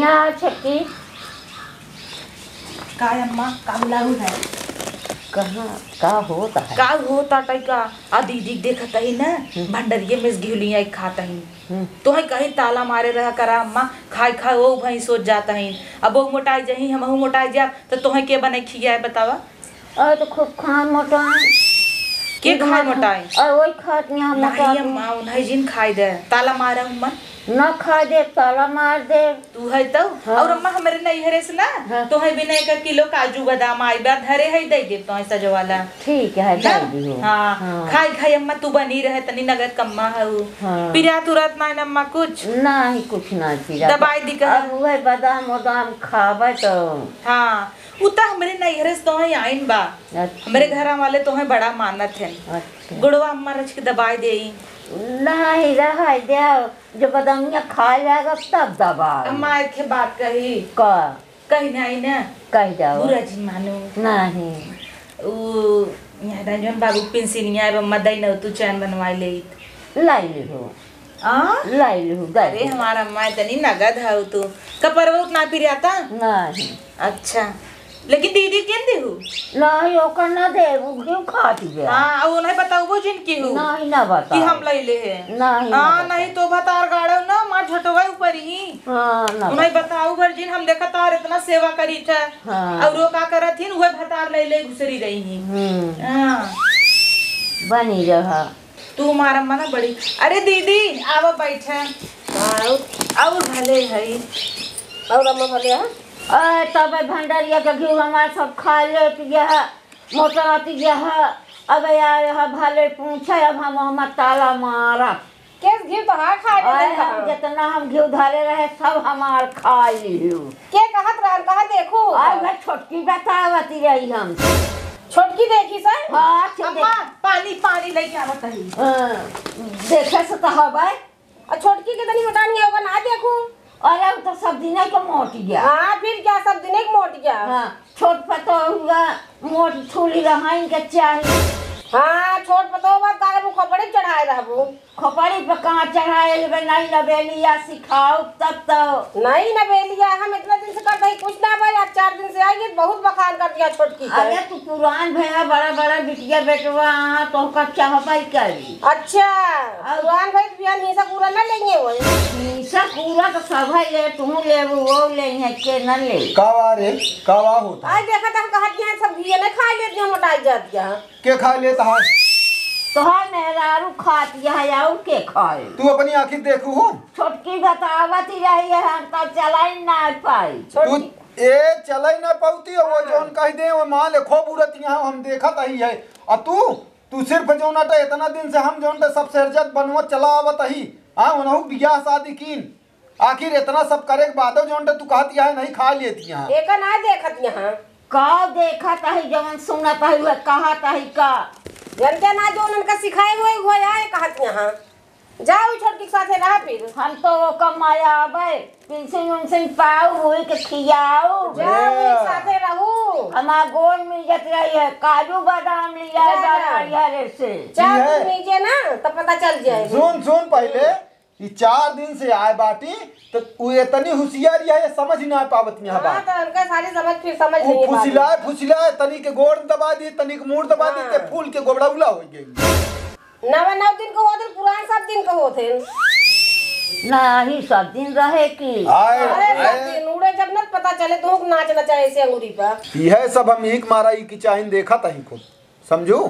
यहाँ छठी का अम्मा का बुलाऊ है कहाँ का होता है का होता का आ दीदी देखत ही ना भंडरिये में घिउलिया खाता ही तो है कहीं ताला मारे रहा करा अम्मा खाई खाई वो भाई सोच जाता है अब वो मोटाई जही हम मोटाई जा तो तोहे के बने खिया है बतावा अरे तो खूब खान मोटाई के खाए मोटाई और वही खात में हम नहीं अम्मा उन्हें जिन खाई दे ताला मारा अम्मा न खा दे ताला मार दे तू है तो और अम्मा हमारे नहीं हरे से ना तो है बिना 1 किलो काजू बादाम आई बात धरे है दे दे तो ऐसा जो वाला ठीक है दे दी हाँ खाई खाई अम्मा तू बनी रहे तनी नगद कम्मा है पिरा तुरंत ना अम्मा कुछ नहीं कुछ ना पिरा दवाई दी का अब वही बादाम वादाम खावे तो हाँ उता हमारे नहीं हरे से तो है आइन बा हमारे घर वाले तो है बड़ा मानत है गुड़वा अम्मा रच के दवाई दे नहीं रहा दे जो बदामिया खा जाएगा तब दबा अम्मा एक बात कही का कही नहीं ना कह जाओ बुरा जी मानो नहीं ओ यहाँ जन बाबू पेंसिनिया है अम्मा दई न तू चैन बनवाई ले लाई लिहो लाई लिहो अरे हमारा अम्मा इतनी नगद है तू कपरवा उतना फिर आता नहीं अच्छा लेकिन दीदी केन देहु नहीं ओकर ना दे वो क्यों खाती है हां वो नहीं बताऊ वो जिन की हूं नहीं ना बता कि हम ले ले है नहीं हां नहीं तो बतार गाड़ो ना मार झटवा ऊपर ही हां ना नहीं बताऊ वर्जिन हम देखा तार इतना सेवा करी था और वो का करथिन वो भतार ले ले घुसरी रही हां बनी रहा तू हमारा मना बड़ी अरे दीदी आवा बैठे और भले है और अम्मा भले है तब भंडारिया का घी हमारे सब खा ले पिया मोटा पिया अब यार भले पूछे अब हम ताला मारा केस घी तो हां खा हम जितना हम घी धरे रहे सब हमार खा लियो के कहत रहन कहा देखो आज मैं छोटकी बतावती रही हम छोटकी देखी सर हां अम्मा पानी पानी लेके आवत है देखे से तो हवे छोटकी के तनी मोटानी होगा ना देखो अरे तो सब दिन को मोट गया हाँ फिर क्या सब दिन मोट गया हाँ छोट पतो हुआ मोट थूली रहा इनके चाहिए हाँ छोट पतो बात कागज में खोपड़ी चढ़ाए रहबो खोपड़ी पे कहाँ चढ़ाए नहीं नवेलिया सिखाओ तब तो नहीं नवेलिया हम इतना दिन से करते कुछ ना भाई आज 4 दिन से आइए बहुत बखान कर दिया छोटकी अरे तू पुरान भैया बड़ा बड़ा बिटिया बेटवा तो का चाह पाई करी अच्छा पुरान भाई बियान हिस्सा पूरा ना लेंगे वो हिस्सा पूरा तो सब है ले तू ले वो ले है के न ले कावा रे कावा होता आज देखा था कहत है सब घी न खा लेते हैं मोटाई जात क्या के खा लेता है तो है मेहरारू खाती है और के खाए तू अपनी आंखें देखू हो छोटकी बतावती रही है हम तो चलाई ना पाई तू ए चले ना पाउती वो जोन कह दे वो मान ले खूब उड़त यहाँ हम देखत ही है और तू सिर्फ जो ना इतना दिन से हम जोन सब शहरजत बनवत चला आवत ही हां उनहु बियाह शादी कीन आखिर इतना सब करे के बाद जोन तू कहती है नहीं खा लेती यहाँ एक ना देखत यहाँ का देखत है जवन सुनत है वह कहत है का जनते ना जो उनका सिखाए हुए हो आए कहत यहाँ जाओ छोटकी साथे रहा फिर हम तो वो कमाया आवे पेंशन उनसे पाऊ हुई के खियाओ जाओ साथे रहू हमारा गोल मिल जात रही है काजू बादाम लिया है रे से चार नीचे ना तो पता चल जाए सुन पहले ये 4 दिन से आए बाटी तो वो इतनी होशियारी है समझ ही ना पावत यहाँ बात तो उनका सारी समझ फिर समझ नहीं फुसिला तनी के गोड़ दबा दी तनी के मुंह दबा दी ते फूल के गोबड़ाउला हो गई 9 दिन को होते पुरान 7 दिन को होते नहीं सब दिन रहे की अरे 7 दिन उड़े जब न पता चले तो नाच नचा ऐसे अंगूरी पर यह सब हम एक मारा की चाइन देखा तही खुद समझो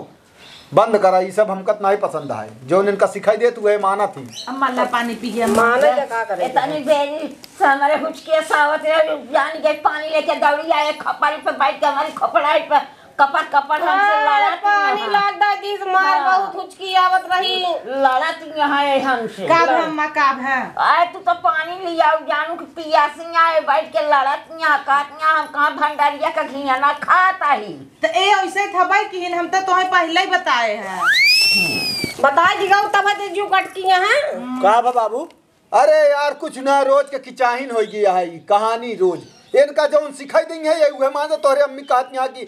बंद करा ये सब हमको नहीं पसंद है जो इनका सिखाई दे तू माना थी अम्मा ला पानी पी गया माना क्या करे इतनी बेरी हमारे हुचके सावत जान के पानी लेके दौड़ी आए खपड़ी पे बैठ के हमारी खपड़ाई पे कपड़ कपड़ हमसे लड़ा पानी लाग दादी मार बहुत हुचकी आवत रही लड़त यहाँ हमसे काब अम्मा काब है आए तू तो पानी लिया जानू कि पियासी आए बैठ के लड़त यहाँ काट यहाँ हम कहाँ भंडारिया का घिया ना खाता ही तो ए ऐसे था भाई कि हम तो तुम्हें पहले ही बताए हैं बता दिगा तब जो कटकी यहाँ का बाबू अरे यार कुछ ना रोज के किचाहिन हो गया है कहानी रोज इनका जो सिखाई देंगे है ये माने तोरे अम्मी कहती यहाँ की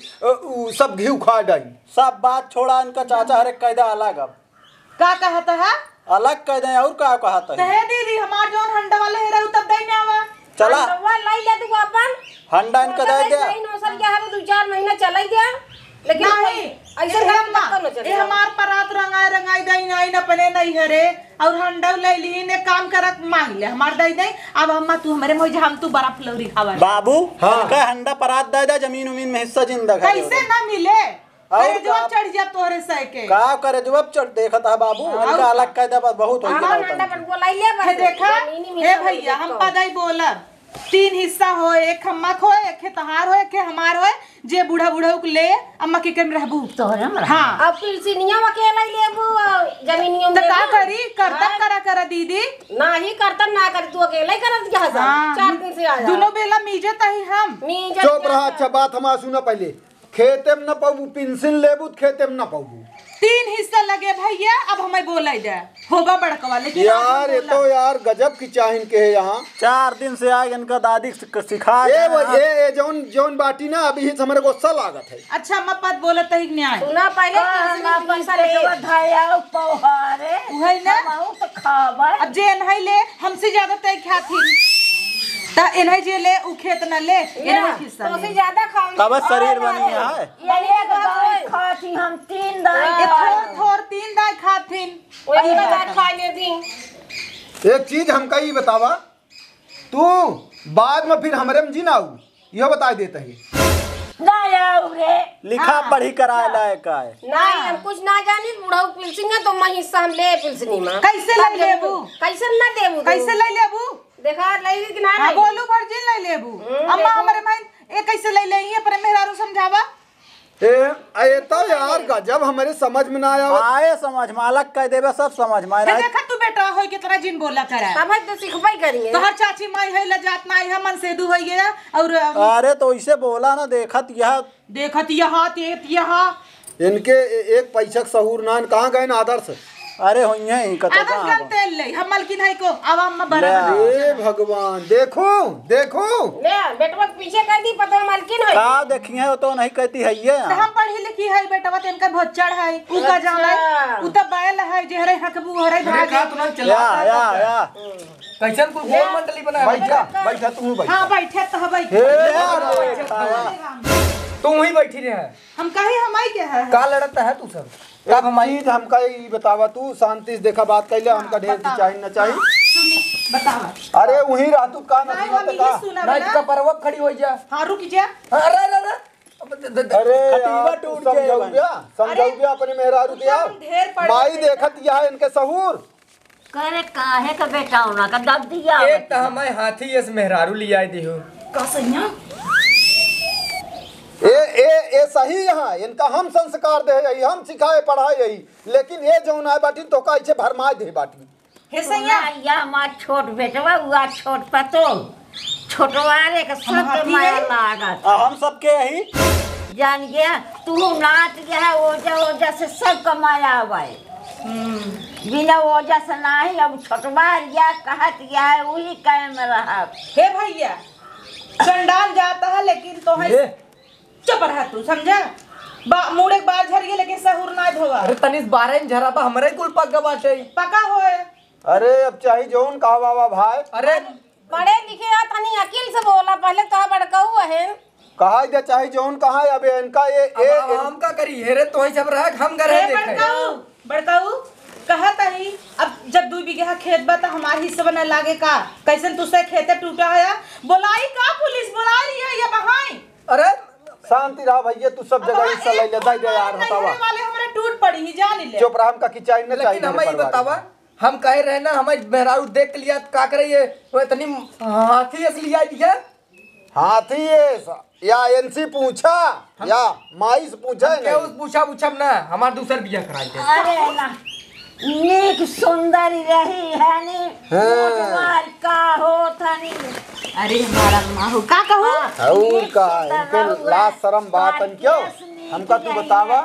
सब घी खा डाई सब बात छोड़ा इनका चाचा हरे कैदा अलग अब का कहता है अलग कह दे और का कहता है दीदी हमार जोन हंडा वाले है रहू तब दई ना आवा चला हंडवा लाई ले तू अपन हंडा इनका दे दे। सही नौसर के हमें 2-4 महीना चलाई दे लेकिन नहीं ऐसे हम मत कर ये हमार परात रंगाई दई नहीं न पने नहीं हरे और हंडा ले ली ने काम करत मांग ले हमार दई नहीं अब अम्मा तू हमरे मोज हम तू बड़ा फलौरी खावा बाबू इनका हंडा परात दे दे, जमीन उमीन में हिस्सा जिंदा है। कैसे ना मिले अरे जो चढ़ जा तोहरे सह के का करे जो अब चढ़ देखा था बाबू, इनका अलग कायदा बस बहुत हो हमार गया। हंडा पर बोलाई ले हे देखा हे भैया हम पदाई बोलब 3 हिस्सा हो, एक हम्मा को एक के तहार हो एक के हमार हो, जे बूढ़ा बूढ़ा को ले अम्मा के कम रहबू तोहरे में हां अब पिलसिनिया अकेला लेबू जमीनियों में तो का करी करता करा दीदी ना ही करता ना कर तू अकेला ही करत क्या हाँ, 4 दिन से आया दोनों बेला मीजत ही हम चुप रहा। अच्छा बात हमारा सुना पहले, खेते में न पाबू पेंशन लेबू खेते में न पाबू 3 हिस्सा लगे भैया अब हमें बोला जाए होगा बड़कवा लेकिन यार ये तो यार गजब की चाहिन के है यहाँ। 4 दिन से आगे इनका दादी सिखा ये जौन बाटी ना अभी हमारे गुस्सा लागत है। अच्छा अम्मा पद बोले तही न्याय सुना पहले हम पैसा ले धाया पौहारे उहै ना हम तो खाबा अब जे नहीं ले हमसे ज्यादा तय खाथिन ता इन्हें जे ले उ खेत न ले इन्हें हिस्सा तो से ले ज्यादा खाओ तब शरीर बनी है। ये एक दाई खाती हम 3 दाई ये थोड़ 3 दाई खाथिन वही बात खाने दी एक चीज हमका ही बतावा, तू बाद में फिर हमरे में जी ना आऊ यह बता देता है दाया रे लिखा पढ़ी कराए लायक है। नहीं हम कुछ ना जानी बुढ़ाऊ पिलसिंग है तो मैं हिस्सा हम ले पिलसिनी में कैसे ले लेबू कैसे ना देबू कैसे ले लेबू देखा लेगी कि ना हां बोलू भरजी ले लेबू अम्मा हमरे में ए कैसे ले लेई पर मेहरारू समझावा ए तो यार गजब हमारे समझ में ना आया। आए समझ मालक कह देवे सब समझ में हे देखा तू बेटा होई के तरह जिन बोला करा तब तो सिखबाई करेंगे तो हर चाची माई है लजात माई है मन से दू होई गया और अरे तो इसे बोला ना देखत यह देखत यहाँ तेत यहाँ इनके एक पैसा सहूर नान कहाँ गए ना आदर्श। अरे हो ही कतो आदर्श कहां गन तेल ले हम मलकिन है को आवाम में बरा हे भगवान देखो देखो ले बेटवा के पीछे कह दी पता मालकिन है का देखिए हो तो नहीं कहती है ये हम पढ़ी लिखी है बेटा इनका भोचड़ है उका जाना उ त बैल है जेहरे हकबू हरे भाग या कैसन कुल गोल मंडली बना बैठा बैठा तू बैठा। हां बैठे तो भाई तुम ही बैठी रहे हम कहे हमाई के है का लड़ता है तू सब तब हमारी हमका ये बतावा, तू शांति से देखा बात कैले हमका ढेर की चाहिए न चाहिए। सुनी बतावा अरे वही रह तू का नहीं ना हम ये का सुना नाइट बना का परवक खड़ी हो जा। हां रुक जा अरे अरे अरे अरे खटीवा यार, टूट तू गए समझाऊ भाई। गया समझाऊ गया अपने मेहरारू के यार ढेर पड़े माई देखत यह इनके सहूर करे काहे का बेटा होना का दब दिया एक तो हमें हाथी इस मेहरारू लिया दी हो का सैया ए सही यहाँ इनका हम संस्कार दे यही हम सिखाए पढ़ाए यही, लेकिन ये जो ना बाटी तो का इसे भरमाए दे बाटी। हे सैया या हमार छोट बेटवा हुआ छोट पतो छोटवारे का सब माया लागत हम सबके यही जान गया तू नाच गया ओजा से सब कमाया आवाए बिना ओजा से नहीं अब छोटवार या कहत गया है वही कहे में रहा। हे भैया चंडाल जाता है लेकिन तो है चुप रहा तू समझा मुड़े बार झर गए लेकिन सहूर ना धोवा अरे तनिस 12 झराबा हमरे कुल पग बाटे पका होए अरे अब चाहिए जोन कहा बाबा भाई अरे पढ़े लिखे आ तनी अकील से बोला पहले तो बड़काऊ है कहा दे चाहे जोन कहा अब इनका ये हम का करी हेरे तो ही सब रह हम करे हे देखे बड़काऊ कहत ही अब जब 2 बीघा खेत बा त हमार हिस्सा बना लागे का कैसन तुसे खेते टूटा है बोलाई का पुलिस बुला रही है या बहाई अरे शांति रहा भैया तू सब जगह हिस्सा ले ले दे यार हटावा वाले हमारे टूट पड़ी ही जान ले चुप रहा हमका की चाहिए न चाहिए लेकिन हमें ये बतावा हम कह रहे ना हमें मेहरारू देख लिया का करे ये वो इतनी हाथी इस लिया दिया हाथी ये या इनसे पूछा या माई से पूछा क्या उस पूछा ना हमार दूसर बिया कराई दे अरे ना नीक सुंदरी रही है नी मोटवार का हो थानी अरे हमारा माहू का कहूं और का इनके लाज शर्म बातन क्यों हमका तू बतावा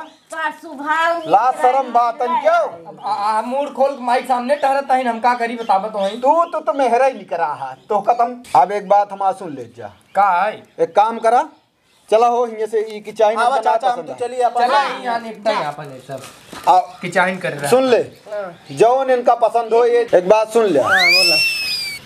लाज शर्म बातन क्यों मूड खोल माइक सामने टहरता है हम का करी बतावा तो वही तू तो मेहरा ही नहीं करा है तो खत्म। अब एक बात हम सुन ले जा का है एक काम करा चला हो यहाँ से ई की चाहिए आवा चाचा हम तो चलिए अपन चला यहाँ निपटा यहाँ पर ये सब आ, किचाइन कर रहा सुन ले जौन इनका पसंद हो ये एक बात सुन ले बोला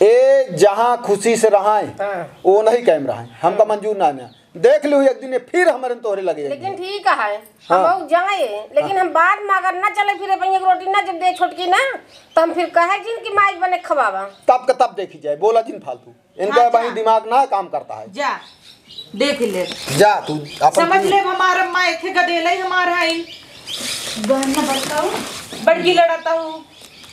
ए जहाँ खुशी से रहाए वो नहीं कैम रहा हमका मंजूर ना ना देख लो एक दिन फिर हमारे तोहरे लगे लेकिन ठीक है हम लोग जाए लेकिन हम बाद में अगर ना चले फिर अपन एक रोटी ना जब दे छोटकी ना तो हम फिर कहे जिन की माइक बने खवावा तब का तब देखी जाए बोला जिन फालतू इनका भाई दिमाग ना काम करता है जा देख ले जा तू समझ ले हमारा माँ एक गदेला ही हमारा है बहन ना बताओ बड़की लड़ाता हूँ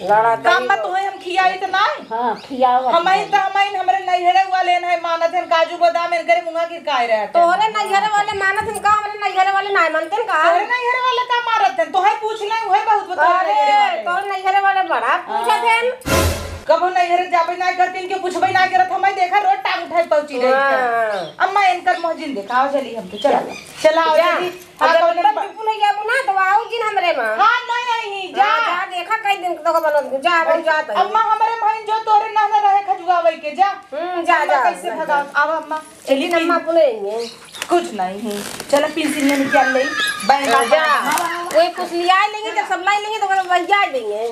काम मत होए हम खियाई तो ना हां खियावा हमरे नैहरे वाले है मानत है काजू बादाम इनकरे मुंगा गिरकाए रहे तोहरे नैहरे वाले मानत हम का हमरे नैहरे वाले ना मानते का तोहरे नैहरे वाले का मारत है तोहे पूछ ले वही बहुत बता अरे तोहरे नैहरे वाले बड़ा पूछत हैं कबो नैहरे जाबे ना करतीन के पूछबे ना करत हमें देखा रोज टांग उठाई पहुंची रही अम्मा इनकर मोहजिन देखाओ चली हम तो चला आओ जल्दी अगर पप्पू नहीं जाबो ना तो आओ जिन हमरे में हां नहीं जा देखा कई दिन तो बन जा भाई जात अम्मा हमारे भाई जो तोरे ना रहे खजुआवे के जा जा कैसे भगाओ अब अम्मा चली अम्मा पुने कुछ नहीं चलो पिंसिनिया निकाल ले बैंक जा कोई कुछ लिया लेंगे जब सब लाई लेंगे तो वही जा देंगे